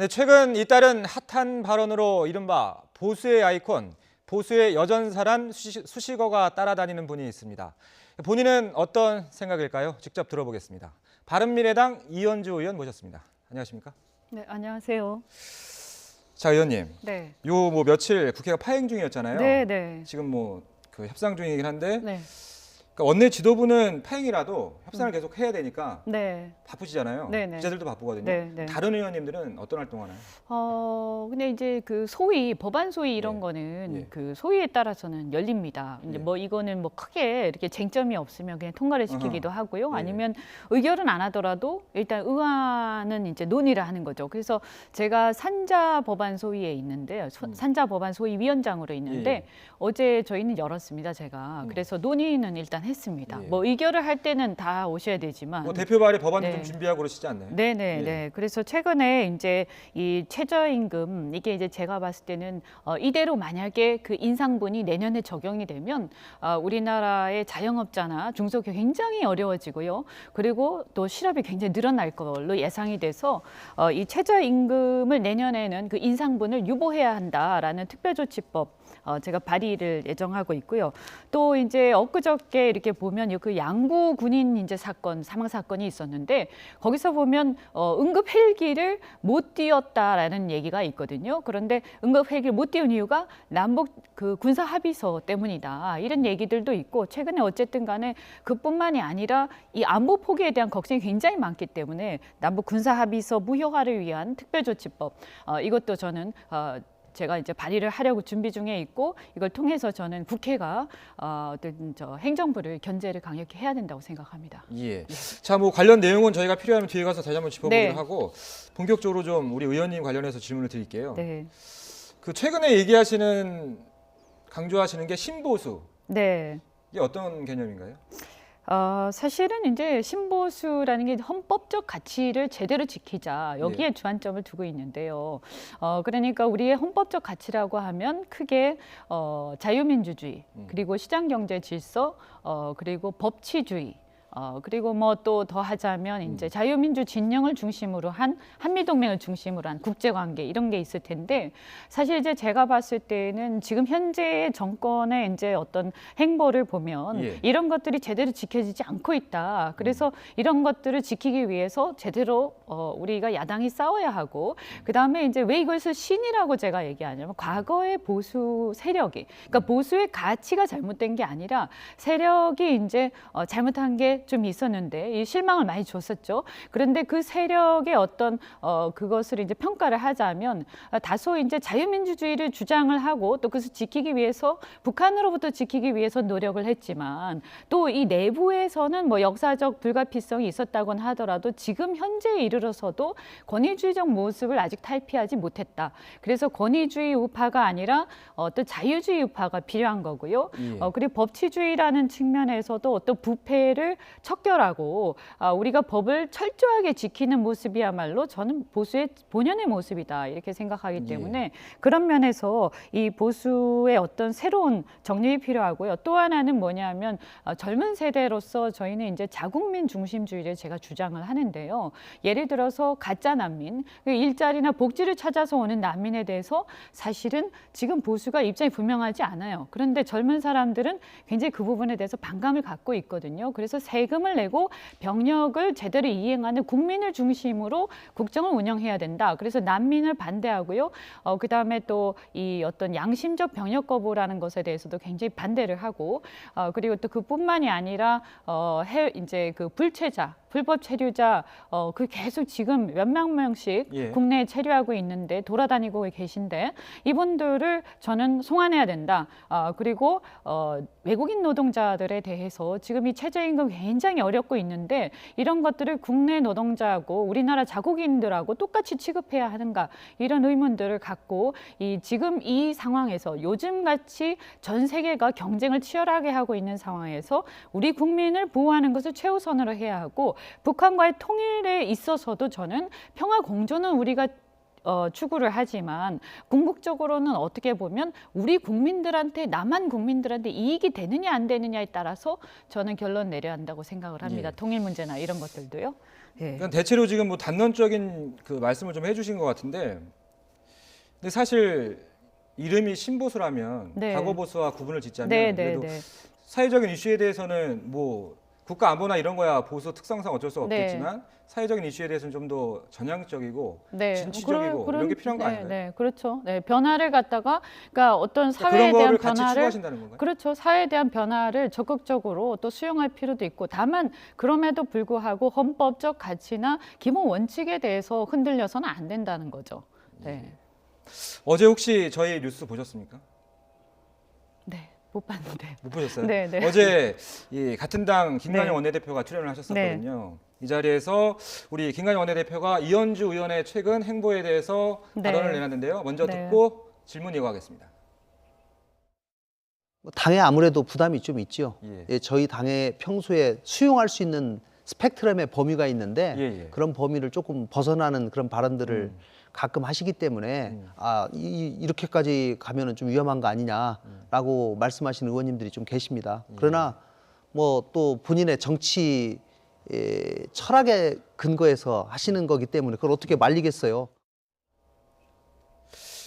네, 최근 잇따른 핫한 발언으로 이른바 보수의 아이콘, 보수의 여전사란 수식어가 따라다니는 분이 있습니다. 본인은 어떤 생각일까요? 직접 들어보겠습니다. 바른미래당 이현주 의원 모셨습니다. 안녕하십니까? 네, 안녕하세요. 자, 의원님. 네. 요 며칠 국회가 파행 중이었잖아요. 네, 네. 지금 그 협상 중이긴 한데 네. 그러니까 원내 지도부는 파행이라도 협상을 계속 해야 되니까 네. 바쁘시잖아요. 네네. 기자들도 바쁘거든요. 네, 네. 다른 의원님들은 어떤 활동하나요? 근데 이제 그 소위 법안 소위 이런 예. 거는 예. 그 소위에 따라서는 열립니다. 근데 예. 뭐 이거는 뭐 크게 이렇게 쟁점이 없으면 그냥 통과를 시키기도 하고요. 예. 아니면 의결은 안 하더라도 일단 의안은 이제 논의를 하는 거죠. 그래서 제가 산자 법안 소위에 있는데요. 산자 법안 소위 위원장으로 있는데 예. 어제 저희는 열었습니다. 제가. 그래서 논의는 일단 했습니다. 예. 뭐 의결을 할 때는 다 오셔야 되지만 뭐 대표 발의 법안도 네. 좀 준비하고 그러시지 않나요? 네네 예. 네. 그래서 최근에 이제 이 최저임금 이게 이제 제가 봤을 때는 이대로 만약에 그 인상분이 내년에 적용이 되면 우리나라의 자영업자나 중소기업 굉장히 어려워지고요. 그리고 또 실업이 굉장히 늘어날 걸로 예상이 돼서 이 최저임금을 내년에는 그 인상분을 유보해야 한다라는 특별조치법 제가 발의를 예정하고 있고요. 또 이제 엊그저께 이렇게 보면 그 양구 군인 이제 사망 사건이 있었는데 거기서 보면 응급 헬기를 못 띄웠다라는 얘기가 있거든요. 그런데 응급 헬기를 못 띄운 이유가 남북 그 군사 합의서 때문이다. 이런 얘기들도 있고 최근에 어쨌든 간에 그뿐만이 아니라 이 안보 포기에 대한 걱정이 굉장히 많기 때문에 남북 군사 합의서 무효화를 위한 특별조치법 이것도 저는 제가 이제 발의를 하려고 준비 중에 있고 이걸 통해서 저는 국회가 어떤 행정부를 견제를 강력히 해야 된다고 생각합니다. 예. 자, 뭐 관련 내용은 저희가 필요하면 뒤에 가서 다시 한번 짚어보기로 네. 하고 본격적으로 좀 우리 의원님 관련해서 질문을 드릴게요. 네. 그 최근에 강조하시는 게 신보수. 네. 이게 어떤 개념인가요? 사실은 이제 신보수라는 게 헌법적 가치를 제대로 지키자 여기에 주안점을 두고 있는데요. 그러니까 우리의 헌법적 가치라고 하면 크게 자유민주주의, 그리고 시장경제 질서, 그리고 법치주의. 그리고 뭐 또 더 하자면 이제 자유민주 진영을 중심으로 한 한미동맹을 중심으로 한 국제관계 이런 게 있을 텐데 사실 이제 제가 봤을 때는 지금 현재 정권의 이제 어떤 행보를 보면 예. 이런 것들이 제대로 지켜지지 않고 있다. 그래서 이런 것들을 지키기 위해서 제대로 우리가 야당이 싸워야 하고 그다음에 이제 왜 이것을 신이라고 제가 얘기하냐면 과거의 보수 세력이 그러니까 보수의 가치가 잘못된 게 아니라 세력이 이제 잘못한 게 좀 있었는데 이 실망을 많이 줬었죠. 그런데 그 세력의 어떤 그것을 이제 평가를 하자면 다소 이제 자유민주주의를 주장을 하고 또 그것을 지키기 위해서 북한으로부터 지키기 위해서 노력을 했지만 또 이 내부에서는 뭐 역사적 불가피성이 있었다고는 하더라도 지금 현재에 이르러서도 권위주의적 모습을 아직 탈피하지 못했다. 그래서 권위주의 우파가 아니라 어떤 자유주의 우파가 필요한 거고요. 예. 그리고 법치주의라는 측면에서도 어떤 부패를 척결하고 우리가 법을 철저하게 지키는 모습이야말로 저는 보수의 본연의 모습이다 이렇게 생각하기 때문에 그런 면에서 이 보수의 어떤 새로운 정립이 필요하고요. 또 하나는 뭐냐면 젊은 세대로서 저희는 이제 자국민 중심주의를 제가 주장을 하는데요. 예를 들어서 가짜 난민, 일자리나 복지를 찾아서 오는 난민에 대해서 사실은 지금 보수가 입장이 분명하지 않아요. 그런데 젊은 사람들은 굉장히 그 부분에 대해서 반감을 갖고 있거든요. 그래서 세금을 내고 병역을 제대로 이행하는 국민을 중심으로 국정을 운영해야 된다. 그래서 난민을 반대하고요. 그다음에 또 이 어떤 양심적 병역 거부라는 것에 대해서도 굉장히 반대를 하고 그리고 또 그뿐만이 아니라 이제 그 불법 체류자 그 계속 지금 몇몇 명씩 국내에 체류하고 있는데 돌아다니고 계신데 이분들을 저는 송환해야 된다. 그리고 외국인 노동자들에 대해서 지금 이 최저임금 굉장히 어렵고 있는데 이런 것들을 국내 노동자하고 우리나라 자국인들하고 똑같이 취급해야 하는가 이런 의문들을 갖고 지금 이 상황에서 요즘같이 전 세계가 경쟁을 치열하게 하고 있는 상황에서 우리 국민을 보호하는 것을 최우선으로 해야 하고 북한과의 통일에 있어서도 저는 평화 공존은 우리가 추구를 하지만 궁극적으로는 어떻게 보면 우리 국민들한테 남한 국민들한테 이익이 되느냐 안 되느냐에 따라서 저는 결론 내려야 한다고 생각을 합니다. 예. 통일 문제나 이런 것들도요. 예. 그러니까 대체로 지금 뭐 담론적인 그 말씀을 좀 해주신 것 같은데, 근데 사실 이름이 신보수라면 네. 과거 보수와 구분을 짓자면 네, 네, 그래도 네. 사회적인 이슈에 대해서는 뭐 국가 안보나 이런 거야 보수 특성상 어쩔 수 없겠지만 사회적인 이슈에 대해서는 좀 더 전향적이고 네, 진취적이고 이런 게 필요한 거 네, 아닌가요? 네, 그렇죠. 네, 변화를 갖다가 그러니까 어떤 그런 사회에 대한 거를 같이 변화를 추구하신다는 건가요? 그렇죠. 사회에 대한 변화를 적극적으로 또 수용할 필요도 있고 다만 그럼에도 불구하고 헌법적 가치나 기본 원칙에 대해서 흔들려서는 안 된다는 거죠. 네, 어제 혹시 저희 뉴스 보셨습니까? 네, 못 봤는데. 못 보셨어요? 네, 네. 어제 이 같은 당 김관영 네. 원내대표가 출연을 하셨었거든요. 이 자리에서 우리 김관영 원내대표가 이현주 의원의 최근 행보에 대해서 네. 발언을 내놨는데요. 먼저 네. 듣고 질문 이어가겠습니다. 당에 아무래도 부담이 좀 있죠. 예. 예, 저희 당에 평소에 수용할 수 있는 스펙트럼의 범위가 있는데 예, 예. 그런 범위를 조금 벗어나는 그런 발언들을 가끔 하시기 때문에 이렇게까지 가면은 좀 위험한 거 아니냐라고 말씀하시는 의원님들이 좀 계십니다. 그러나 뭐 또 본인의 정치 철학에 근거해서 하시는 거기 때문에 그걸 어떻게 말리겠어요.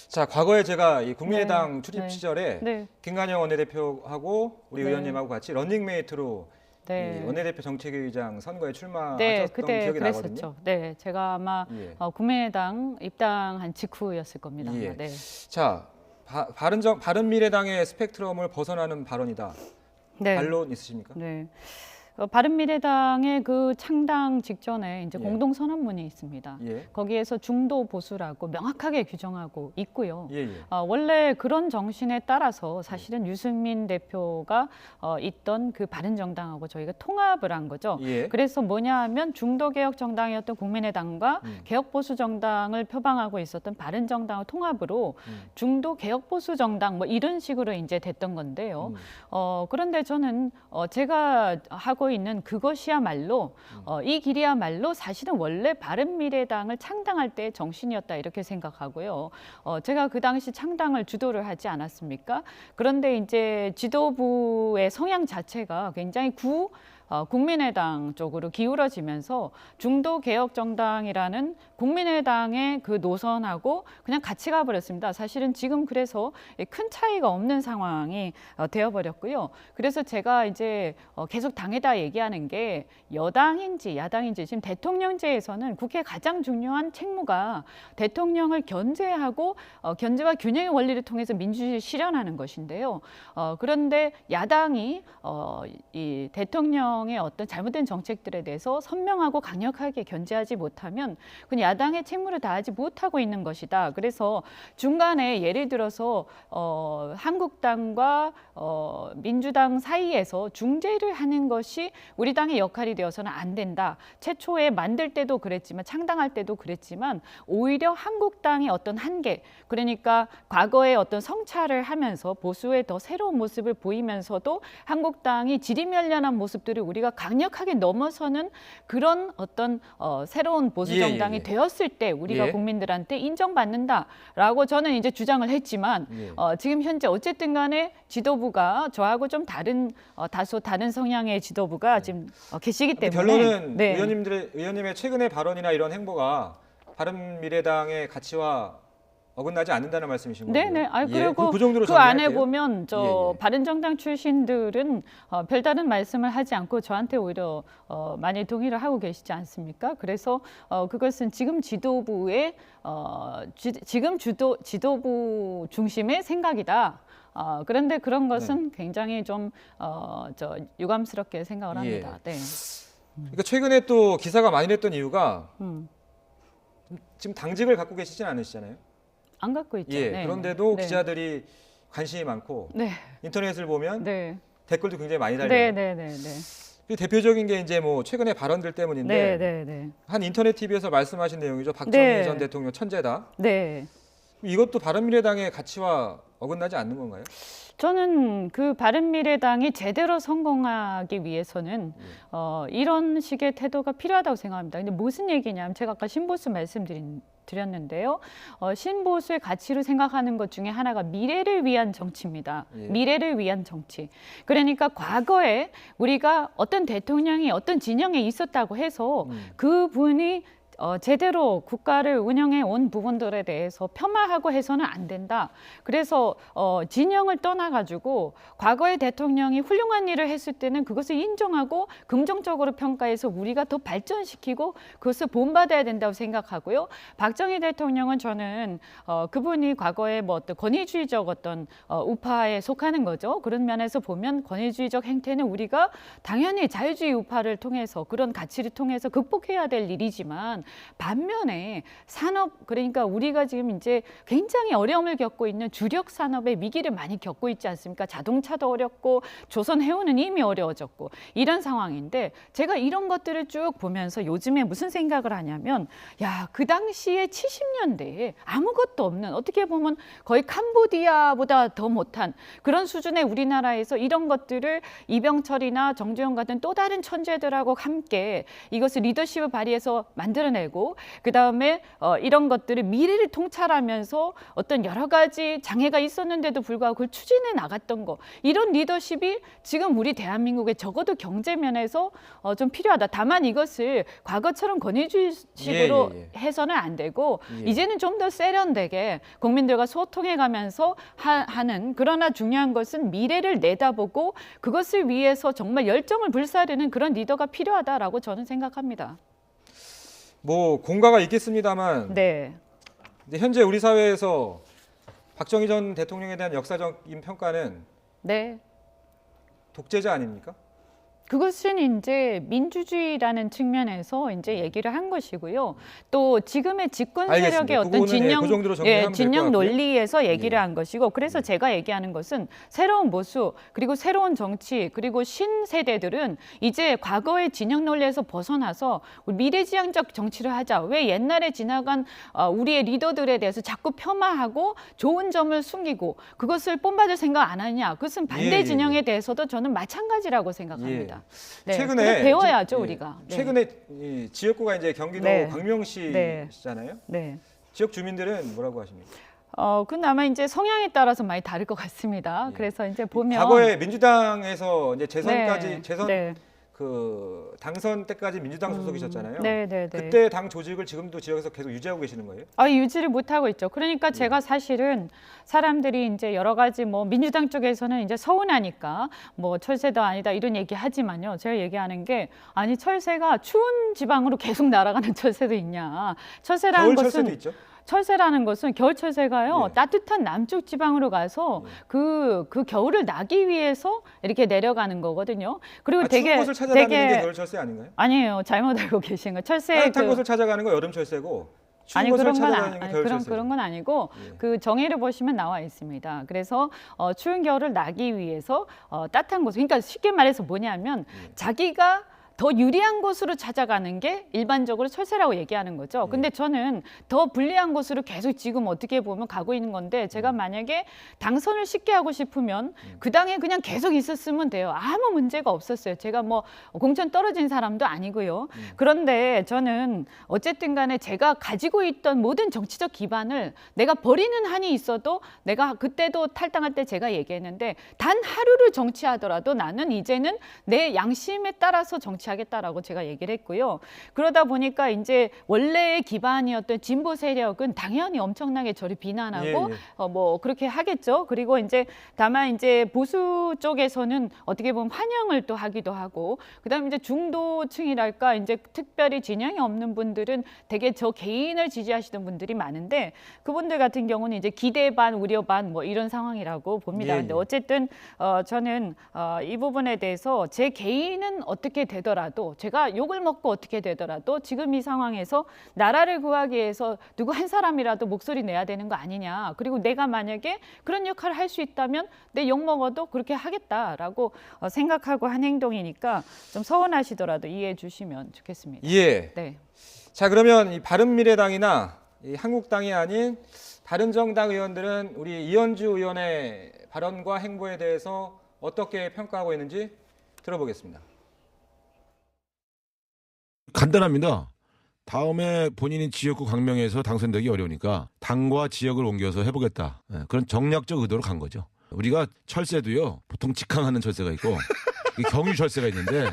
자, 과거에 제가 이 국민의당 네. 출입 네. 시절에 네, 김관영 원내대표하고 우리 네. 의원님하고 같이 런닝메이트로 네. 이 원내대표 정책위의장 선거에 출마하셨던 네, 그때 기억이 나거든요. 그랬었죠. 네, 제가 아마 예. 국민의당 입당한 직후였을 겁니다. 예. 네. 자, 바른미래당의 스펙트럼을 벗어나는 발언이다. 네. 반론 있으십니까? 네. 바른미래당의 그 창당 직전에 이제 예. 공동선언문이 있습니다. 예. 거기에서 중도 보수라고 명확하게 규정하고 있고요. 예, 예. 원래 그런 정신에 따라서 사실은 유승민 대표가 있던 그 바른정당하고 저희가 통합을 한 거죠. 예. 그래서 뭐냐 하면 중도개혁정당이었던 국민의당과 개혁보수정당을 표방하고 있었던 바른정당의 통합으로 중도개혁보수정당 뭐 이런 식으로 이제 됐던 건데요. 그런데 저는 제가 하고 있는 그것이야말로 이 길이야말로 사실은 원래 바른미래당을 창당할 때의 정신이었다 이렇게 생각하고요. 제가 그 당시 창당을 주도를 하지 않았습니까? 그런데 이제 지도부의 성향 자체가 굉장히 국민의당 쪽으로 기울어지면서 중도개혁정당이라는 국민의당의 그 노선하고 그냥 같이 가버렸습니다. 사실은 지금 그래서 큰 차이가 없는 상황이 되어버렸고요. 그래서 제가 이제 계속 당에다 얘기하는 게 여당인지 야당인지 지금 대통령제에서는 국회 가장 중요한 책무가 대통령을 견제하고 견제와 균형의 원리를 통해서 민주주의를 실현하는 것인데요. 그런데 야당이 이 대통령의 어떤 잘못된 정책들에 대해서 선명하고 강력하게 견제하지 못하면 그냥 야당의 책무를 다하지 못하고 있는 것이다. 그래서 중간에 예를 들어서 한국당과 민주당 사이에서 중재를 하는 것이 우리 당의 역할이 되어서는 안 된다. 최초에 만들 때도 그랬지만 창당할 때도 그랬지만 오히려 한국당의 어떤 한계, 그러니까 과거의 어떤 성찰을 하면서 보수의 더 새로운 모습을 보이면서도 한국당이 지리멸렬한 모습들을 우리가 강력하게 넘어서는 그런 어떤 새로운 보수 정당이 되었을 때 우리가 국민들한테 인정받는다라고 저는 이제 주장을 했지만 지금 현재 어쨌든 간에 지도부가 저하고 좀 다소 다른 성향의 지도부가 지금 계시기 때문에 결론은 의원님의 최근의 발언이나 이런 행보가 바른미래당의 가치와 어긋나지 않는다는 말씀이신 거고요. 네네. 그리고 그 정도로 그 안에 정리할게요. 보면 바른정당 출신들은 별다른 말씀을 하지 않고 저한테 오히려 많이 동의를 하고 계시지 않습니까? 그래서 그것은 지금 지도부의 지도부 중심의 생각이다. 그런데 그런 것은 굉장히 좀 유감스럽게 생각을 합니다. 네. 그러니까 최근에 또 기사가 많이 냈던 이유가 지금 당직을 갖고 계시진 않으시잖아요. 안 갖고 있죠. 예, 네. 그런데도 네. 기자들이 관심이 많고 네. 인터넷을 보면 네. 댓글도 굉장히 많이 달려요. 네, 네, 네, 네. 대표적인 게 이제 뭐 최근의 발언들 때문인데 네, 네, 네. 한 인터넷 TV에서 말씀하신 내용이죠. 박정희 네. 전 대통령 천재다. 네. 이것도 바른미래당의 가치와 어긋나지 않는 건가요? 저는 그 바른미래당이 제대로 성공하기 위해서는 이런 식의 태도가 필요하다고 생각합니다. 근데 무슨 얘기냐면 제가 아까 신보수 말씀드렸는데요. 신보수의 가치로 생각하는 것 중에 하나가 미래를 위한 정치입니다. 예. 미래를 위한 정치. 그러니까 과거에 우리가 어떤 대통령이 어떤 진영에 있었다고 해서 그분이 제대로 국가를 운영해 온 부분들에 대해서 폄하하고 해서는 안 된다. 그래서 진영을 떠나가지고 과거의 대통령이 훌륭한 일을 했을 때는 그것을 인정하고 긍정적으로 평가해서 우리가 더 발전시키고 그것을 본받아야 된다고 생각하고요. 박정희 대통령은 저는 그분이 과거에 뭐 어떤 권위주의적 어떤 우파에 속하는 거죠. 그런 면에서 보면 권위주의적 행태는 우리가 당연히 자유주의 우파를 통해서 그런 가치를 통해서 극복해야 될 일이지만 반면에 산업 그러니까 우리가 지금 이제 굉장히 어려움을 겪고 있는 주력 산업의 위기를 많이 겪고 있지 않습니까? 자동차도 어렵고 조선 해운은 이미 어려워졌고 이런 상황인데 제가 이런 것들을 쭉 보면서 요즘에 무슨 생각을 하냐면 야, 그 당시에 70년대에 아무것도 없는 어떻게 보면 거의 캄보디아보다 더 못한 그런 수준의 우리나라에서 이런 것들을 이병철이나 정주영 같은 또 다른 천재들하고 함께 이것을 리더십을 발휘해서 만들어내고 그다음에 이런 것들을 미래를 통찰하면서 어떤 여러 가지 장애가 있었는데도 불구하고 그걸 추진해 나갔던 거 이런 리더십이 지금 우리 대한민국에 적어도 경제 면에서 좀 필요하다. 다만 이것을 과거처럼 권위주의식으로 해서는 안 되고 이제는 좀 더 세련되게 국민들과 소통해가면서 하는 그러나 중요한 것은 미래를 내다보고 그것을 위해서 정말 열정을 불사르는 그런 리더가 필요하다라고 저는 생각합니다. 뭐 공과가 있겠습니다만 네. 근데 현재 우리 사회에서 박정희 전 대통령에 대한 역사적인 평가는 네. 독재자 아닙니까? 그것은 이제 민주주의라는 측면에서 이제 얘기를 한 것이고요. 또 지금의 집권 세력의 알겠습니다. 어떤 그거는 진영, 그 정도로 정리하면 될것 진영 같고요. 논리에서 얘기를 한 것이고, 그래서 제가 얘기하는 것은 새로운 보수 그리고 새로운 정치 그리고 신세대들은 이제 과거의 진영 논리에서 벗어나서 미래지향적 정치를 하자. 왜 옛날에 지나간 우리의 리더들에 대해서 자꾸 폄하하고 좋은 점을 숨기고 그것을 본받을 생각 안 하냐? 그것은 반대 진영에 대해서도 저는 마찬가지라고 생각합니다. 네, 최근에 그걸 배워야죠 우리가. 네. 최근에 이 지역구가 이제 경기도 네. 광명시잖아요. 네. 지역 주민들은 뭐라고 하십니까? 그건 아마 이제 성향에 따라서 많이 다를 것 같습니다. 그래서 이제 보면 과거에 민주당에서 이제 재선까지 재선 네. 그 당선 때까지 민주당 소속이셨잖아요. 네. 그때 당 조직을 지금도 지역에서 계속 유지하고 계시는 거예요? 유지를 못 하고 있죠. 그러니까 제가 사실은 사람들이 이제 여러 가지 뭐 민주당 쪽에서는 이제 서운하니까 뭐 철새도 아니다 이런 얘기 하지만요. 제가 얘기하는 게 아니 철새가 추운 지방으로 계속 날아가는 철새도 있냐. 철새라는 겨울 것은 철새도 있죠. 철새라는 것은 겨울 철새가요. 예. 따뜻한 남쪽 지방으로 가서 그 겨울을 나기 위해서 이렇게 내려가는 거거든요. 그리고 추운 곳을 찾아다니는 게 겨울 철새 아닌가요? 아니에요. 잘못 알고 계신 거예요. 철새 따뜻한 곳을 찾아가는 거 여름 철새고 추운 아니 곳을 그런 건 찾아다니는 게 겨울 철새. 그런 건 아니고 그 정의를 보시면 나와 있습니다. 그래서 추운 겨울을 나기 위해서 따뜻한 곳 그러니까 쉽게 말해서 뭐냐면 자기가 더 유리한 곳으로 찾아가는 게 일반적으로 철새라고 얘기하는 거죠. 근데 저는 더 불리한 곳으로 계속 지금 어떻게 보면 가고 있는 건데 제가 만약에 당선을 쉽게 하고 싶으면 그 당에 그냥 계속 있었으면 돼요. 아무 문제가 없었어요. 제가 뭐 공천 떨어진 사람도 아니고요. 그런데 저는 어쨌든 간에 제가 가지고 있던 모든 정치적 기반을 내가 버리는 한이 있어도 내가 그때도 탈당할 때 제가 얘기했는데 단 하루를 정치하더라도 나는 이제는 내 양심에 따라서 정치하겠다라고 제가 얘기를 했고요. 그러다 보니까 이제 원래의 기반이었던 진보 세력은 당연히 엄청나게 저를 비난하고 뭐 그렇게 하겠죠. 그리고 이제 다만 이제 보수 쪽에서는 어떻게 보면 환영을 또 하기도 하고 그다음에 이제 중도층이랄까 이제 특별히 진영이 없는 분들은 되게 저 개인을 지지하시는 분들이 많은데 그분들 같은 경우는 이제 기대 반 우려 반 뭐 이런 상황이라고 봅니다. 근데 어쨌든 저는 이 부분에 대해서 제 개인은 어떻게 되더라도 제가 욕을 먹고 어떻게 되더라도 지금 이 상황에서 나라를 구하기 위해서 누구 한 사람이라도 목소리 내야 되는 거 아니냐. 그리고 내가 만약에 그런 역할을 할 수 있다면 내 욕 먹어도 그렇게 하겠다라고 생각하고 한 행동이니까 좀 서운하시더라도 이해해 주시면 좋겠습니다. 예. 네. 자 그러면 이 바른미래당이나 이 한국당이 아닌 바른정당 의원들은 우리 이현주 의원의 발언과 행보에 대해서 어떻게 평가하고 있는지 들어보겠습니다. 간단합니다. 다음에 본인이 지역구 강명에서 당선되기 어려우니까 당과 지역을 옮겨서 해보겠다. 그런 정략적 의도로 간 거죠. 우리가 철새도요, 보통 직항하는 철새가 있고 이 경유 철새가 있는데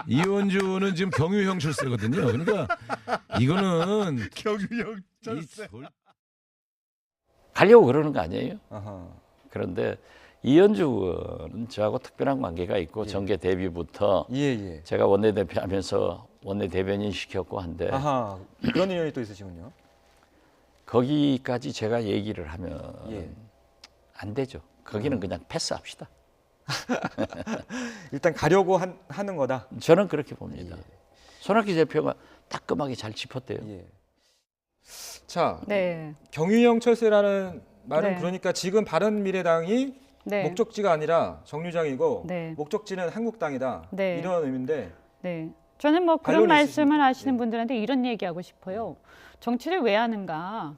이원주는 지금 경유형 철새거든요. 그러니까 이거는 경유형 철새. 가려고 그러는 거 아니에요. 아하. 그런데 이현주 의원은 저하고 특별한 관계가 있고 정계 데뷔부터 예. 제가 원내대표 하면서 원내대변인 시켰고 한데 아하. 그런 인연이 또 있으시군요. 거기까지 제가 얘기를 하면 예. 안 되죠. 거기는 그냥 패스합시다. 일단 가려고 하는 거다. 저는 그렇게 봅니다. 예. 손학규 대표가 따끔하게 잘 짚었대요. 예. 자, 네. 경유형 철새라는 말은 네. 그러니까 지금 바른미래당이 네. 목적지가 아니라 정류장이고 네. 목적지는 한국당이다. 네. 이런 의미인데 네. 저는 뭐 그런 반론이 말씀을 있으십니까? 하시는 예. 분들한테 이런 얘기하고 싶어요. 정치를 왜 하는가?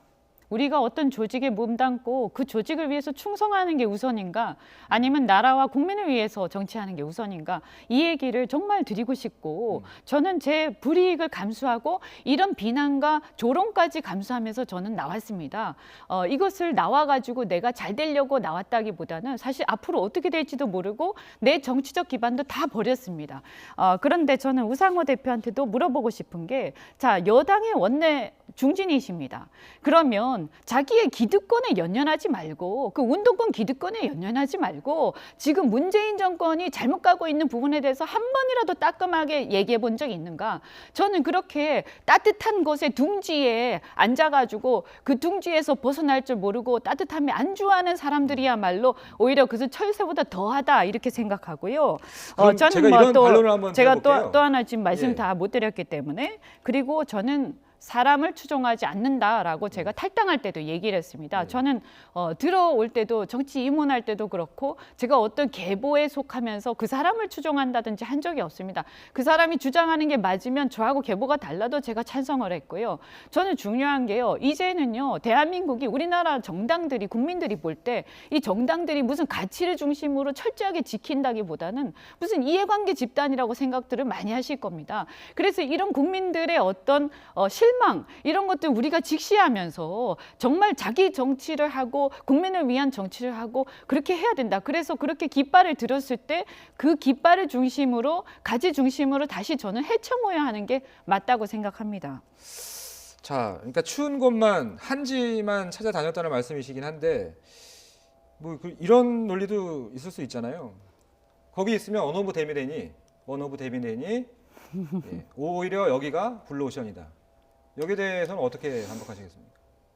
우리가 어떤 조직에 몸담고 그 조직을 위해서 충성하는 게 우선인가? 아니면 나라와 국민을 위해서 정치하는 게 우선인가? 이 얘기를 정말 드리고 싶고 저는 제 불이익을 감수하고 이런 비난과 조롱까지 감수하면서 저는 나왔습니다. 이것을 나와가지고 내가 잘 되려고 나왔다기보다는 사실 앞으로 어떻게 될지도 모르고 내 정치적 기반도 다 버렸습니다. 그런데 저는 우상호 대표한테도 물어보고 싶은 게 자, 여당의 원내 중진이십니다. 그러면 자기의 기득권에 연연하지 말고 그 운동권 기득권에 연연하지 말고 지금 문재인 정권이 잘못 가고 있는 부분에 대해서 한 번이라도 따끔하게 얘기해 본 적이 있는가? 저는 그렇게 따뜻한 곳에 둥지에 앉아가지고 그 둥지에서 벗어날 줄 모르고 따뜻함에 안주하는 사람들이야말로 오히려 그것은 철새보다 더하다 이렇게 생각하고요. 그럼 저는 제가 뭐 이런 또 반론을 한번 제가 드려볼게요. 또 하나 지금 말씀 예. 다 못 드렸기 때문에 그리고 저는 사람을 추종하지 않는다라고 제가 탈당할 때도 얘기를 했습니다. 저는 들어올 때도 정치 입문할 때도 그렇고 제가 어떤 계보에 속하면서 그 사람을 추종한다든지 한 적이 없습니다. 그 사람이 주장하는 게 맞으면 저하고 계보가 달라도 제가 찬성을 했고요. 저는 중요한 게요. 이제는요. 대한민국이 우리나라 정당들이 국민들이 볼 때 이 정당들이 무슨 가치를 중심으로 철저하게 지킨다기보다는 무슨 이해관계 집단이라고 생각들을 많이 하실 겁니다. 그래서 이런 국민들의 어떤 실망 이런 것들 우리가 직시하면서 정말 자기 정치를 하고 국민을 위한 정치를 하고 그렇게 해야 된다. 그래서 그렇게 깃발을 들었을 때 그 깃발을 중심으로 가지 중심으로 다시 저는 헤쳐모여야 하는 게 맞다고 생각합니다. 자, 그러니까 추운 곳만 한지만 찾아다녔다는 말씀이시긴 한데 뭐 이런 논리도 있을 수 있잖아요. 거기 있으면 원오브 데미데니 예, 오히려 여기가 블루오션이다. 여기에 대해서는 어떻게 반박하시겠습니까?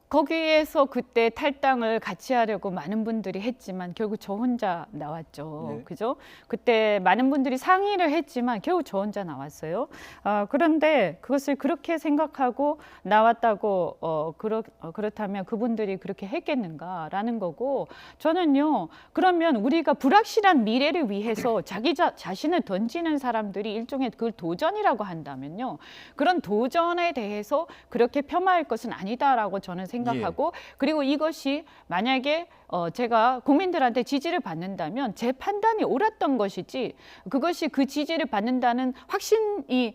거기에서 그때 탈당을 같이 하려고 많은 분들이 했지만 결국 저 혼자 나왔죠. 네. 그죠? 그때 많은 분들이 상의를 했지만 결국 저 혼자 나왔어요. 그런데 그것을 그렇게 생각하고 나왔다고 그렇다면 그분들이 그렇게 했겠는가라는 거고 저는요. 그러면 우리가 불확실한 미래를 위해서 자기 자신을 던지는 사람들이 일종의 그걸 도전이라고 한다면요. 그런 도전에 대해서 그렇게 폄하할 것은 아니다라고 저는 생각하고 그리고 이것이 만약에 제가 국민들한테 지지를 받는다면 제 판단이 옳았던 것이지 그것이 그 지지를 받는다는 확신이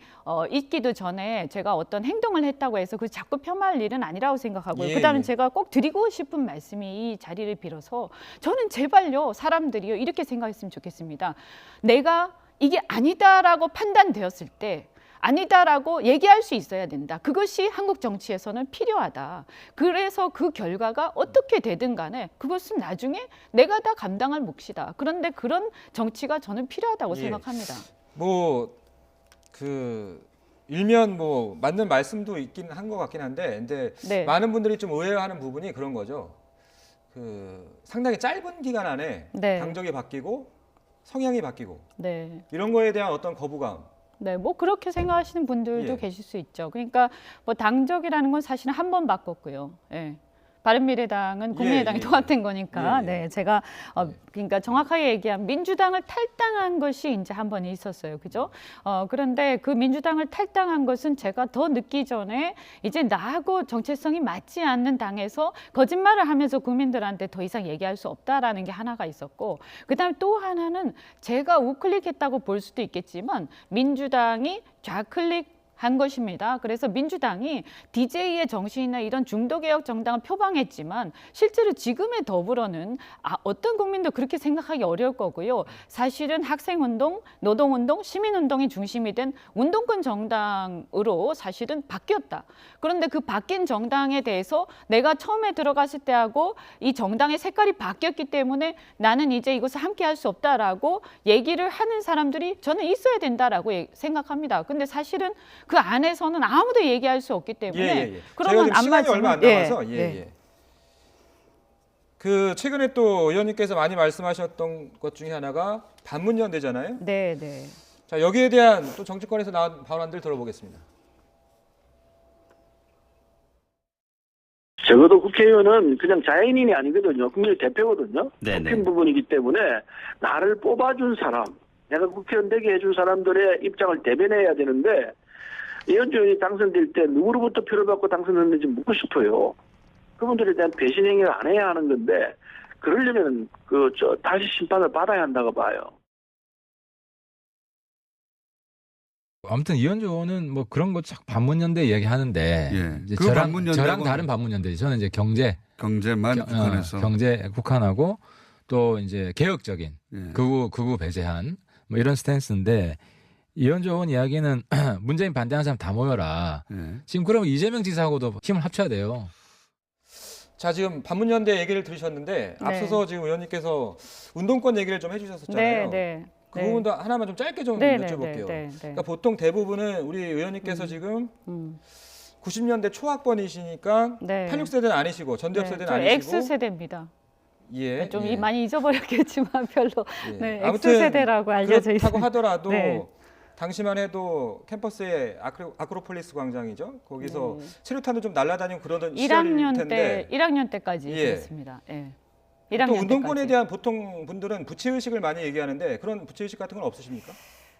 있기도 전에 제가 어떤 행동을 했다고 해서 그 자꾸 폄하할 일은 아니라고 생각하고요. 예, 그다음에 예. 제가 꼭 드리고 싶은 말씀이 이 자리를 빌어서 저는 제발요 사람들이요 이렇게 생각했으면 좋겠습니다. 내가 이게 아니다라고 판단되었을 때 아니다라고 얘기할 수 있어야 된다. 그것이 한국 정치에서는 필요하다. 그래서 그 결과가 어떻게 되든 간에 그것은 나중에 내가 다 감당할 몫이다. 그런데 그런 정치가 저는 필요하다고 예. 생각합니다. 뭐 일면 뭐 맞는 말씀도 있긴 한 것 같긴 한데, 근데 네. 많은 분들이 좀 의아해하는 부분이 그런 거죠. 상당히 짧은 기간 안에 네. 당적이 바뀌고 성향이 바뀌고 네. 이런 거에 대한 어떤 거부감. 네, 뭐 그렇게 생각하시는 분들도 예. 계실 수 있죠. 그러니까 뭐 당적이라는 건 사실은 한 번 바꿨고요. 예. 바른미래당은 국민의당이 예. 똑같은 거니까. 예. 네, 제가 그러니까 정확하게 얘기하면 민주당을 탈당한 것이 이제 한 번이 있었어요, 그죠? 그런데 그 민주당을 탈당한 것은 제가 더 늦기 전에 이제 나하고 정체성이 맞지 않는 당에서 거짓말을 하면서 국민들한테 더 이상 얘기할 수 없다라는 게 하나가 있었고, 그다음에 또 하나는 제가 우클릭했다고 볼 수도 있겠지만 민주당이 좌클릭 한 것입니다. 그래서 민주당이 DJ의 정신이나 이런 중도개혁 정당을 표방했지만 실제로 지금의 더불어는 어떤 국민도 그렇게 생각하기 어려울 거고요. 사실은 학생운동, 노동운동, 시민운동이 중심이 된 운동권 정당으로 사실은 바뀌었다. 그런데 그 바뀐 정당에 대해서 내가 처음에 들어갔을 때하고 이 정당의 색깔이 바뀌었기 때문에 나는 이제 이것을 함께 할 수 없다라고 얘기를 하는 사람들이 저는 있어야 된다라고 생각합니다. 근데 사실은 그 안에서는 아무도 얘기할 수 없기 때문에 그러면 저희가 지금 시간이 얼마 안 남아서 예. 그 최근에 또 의원님께서 많이 말씀하셨던 것 중에 하나가 반문연대잖아요. 네, 네. 자, 여기에 대한 또 정치권에서 나온 발언들 들어보겠습니다. 적어도 국회의원은 그냥 자연인이 아니거든요. 국민의 대표거든요. 네네. 뽑힌 부분이기 때문에 나를 뽑아준 사람, 내가 국회의원 되게 해준 사람들의 입장을 대변해야 되는데 이현주 의원이 당선될 때 누구로부터 표를 받고 당선됐는지 묻고 싶어요. 그분들에 대한 배신 행위를 안 해야 하는 건데 그러려면 다시 심판을 받아야 한다고 봐요. 아무튼 이현주 의원은 뭐 그런 거 쫙 반문연대 이야기하는데 예. 이제 그 반문연대하고 저랑 다른 반문연대. 저는 이제 경제만 국한해서 경제 국한하고 또 이제 개혁적인 예. 극우 배제한 뭐 이런 스탠스인데 이현주 의원 이야기는 문재인 반대하는 사람 다 모여라. 예. 지금 그러면 이재명 지사하고도 힘을 합쳐야 돼요. 자, 지금 반문연대 얘기를 들으셨는데 네. 앞서서 지금 의원님께서 운동권 얘기를 좀 해주셨었잖아요. 네, 네. 그 부분도 하나만 좀 짧게 좀 네, 여쭤볼게요. 네. 그러니까 보통 대부분은 우리 의원님께서 지금 90년대 초학번이시니까 네. 86세대는 아니시고 전두엽세대는 저 아니시고 X세대입니다. 예, 좀 예. 많이 잊어버렸겠지만 별로 예. 네, 아무튼 X세대라고 알려져 그렇다고 있습니다. 하더라도 네. 당시만 해도 캠퍼스에 아크로폴리스 광장이죠. 거기서 체류탄도 좀 날아다니고 그러던 시절일 1학년 텐데 때 1학년 때까지 예. 그랬습니다. 예. 또 1학년 운동권에 때까지. 대한 보통 분들은 부채의식을 많이 얘기하는데 그런 부채의식 같은 건 없으십니까?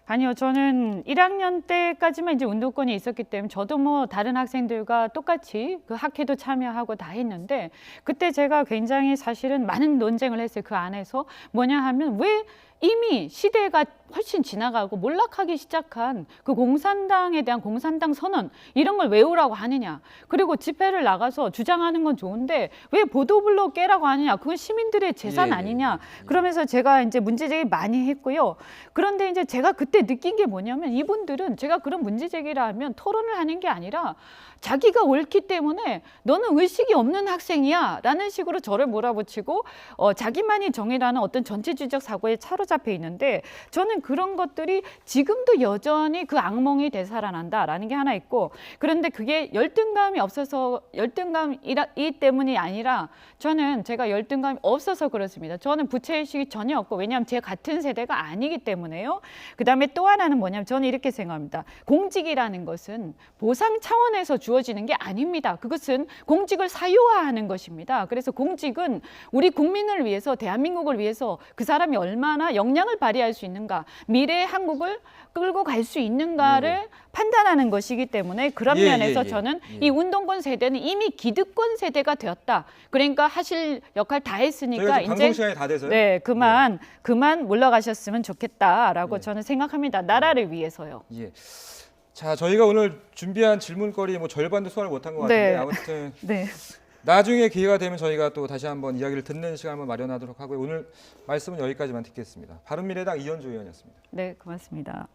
아니요, 저는 1학년 때까지만 이제 운동권이 있었기 때문에 저도 뭐 다른 학생들과 똑같이 그 학회도 참여하고 다 했는데 그때 제가 굉장히 사실은 많은 논쟁을 했어요. 그 안에서 뭐냐 하면 왜 이미 시대가 훨씬 지나가고 몰락하기 시작한 그 공산당에 대한 공산당 선언 이런 걸 외우라고 하느냐. 그리고 집회를 나가서 주장하는 건 좋은데 왜 보도블록 깨라고 하느냐. 그건 시민들의 재산 아니냐. 그러면서 제가 이제 문제제기 많이 했고요. 그런데 이제 제가 그때 느낀 게 뭐냐면 이분들은 제가 그런 문제제기를 하면 토론을 하는 게 아니라 자기가 옳기 때문에 너는 의식이 없는 학생이야 라는 식으로 저를 몰아붙이고 자기만이 정의라는 어떤 전체주의적 사고에 사로잡혀 있는데 저는 그런 것들이 지금도 여전히 그 악몽이 되살아난다라는 게 하나 있고 그런데 그게 열등감이 없어서 열등감이 때문이 아니라 저는 제가 열등감이 없어서 그렇습니다. 저는 부채의식이 전혀 없고 왜냐하면 제 같은 세대가 아니기 때문에요. 그다음에 또 하나는 뭐냐면 저는 이렇게 생각합니다. 공직이라는 것은 보상 차원에서 주어지는 게 아닙니다. 그것은 공직을 사유화하는 것입니다. 그래서 공직은 우리 국민을 위해서 대한민국을 위해서 그 사람이 얼마나 역량을 발휘할 수 있는가 미래의 한국을 끌고 갈 수 있는가를 판단하는 것이기 때문에 그런 면에서 저는 이 운동권 세대는 이미 기득권 세대가 되었다. 그러니까 하실 역할 다 했으니까 이제 방송 시간이 다 돼서요. 네, 그만 물러가셨으면 좋겠다라고 저는 생각합니다. 나라를 위해서요. 예. 자, 저희가 오늘 준비한 질문거리 뭐 절반도 소화를 못한 것 같은데 네. 아무튼 네. 나중에 기회가 되면 저희가 또 다시 한번 이야기를 듣는 시간 한번 마련하도록 하고요. 오늘 말씀은 여기까지만 듣겠습니다. 바른미래당 이현주 의원이었습니다. 네, 고맙습니다.